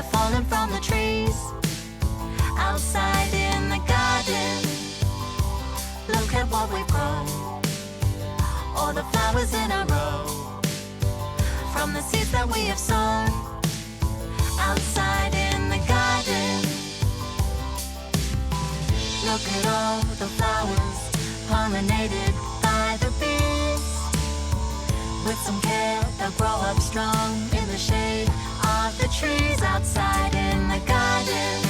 have fallen from the trees outside in the garden. Look at what we've grown, all the flowers in a row, from the seeds that we have sown outside in the garden. Look at all the flowers pollinated by the bees. With some care, they'll grow up strong in the shade of the trees outside in the garden.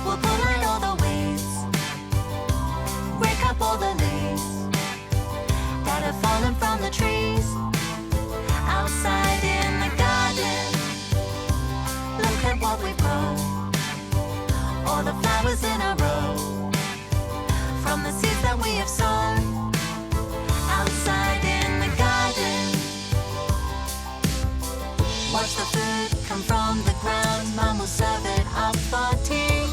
We'll pull out all the weeds, break up all the leaves that have fallen from the trees outside in the garden. Look at what we've grown, all the flowers in a row, from the seeds that we have sown outside in the garden. Watch the food come from the ground, Mom will serve it up for tea.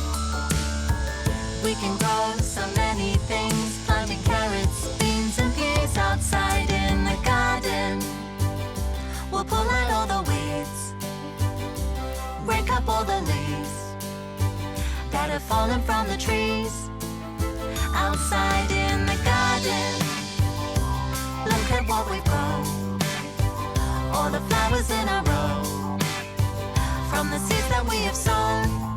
We can grow so many things, planting carrots, beans and peas outside in the garden. We'll pull out all the weeds, break up all the leaves that have fallen from the trees outside in the garden. Look at what we've grown, all the flowers in a row, from the seeds that we have sown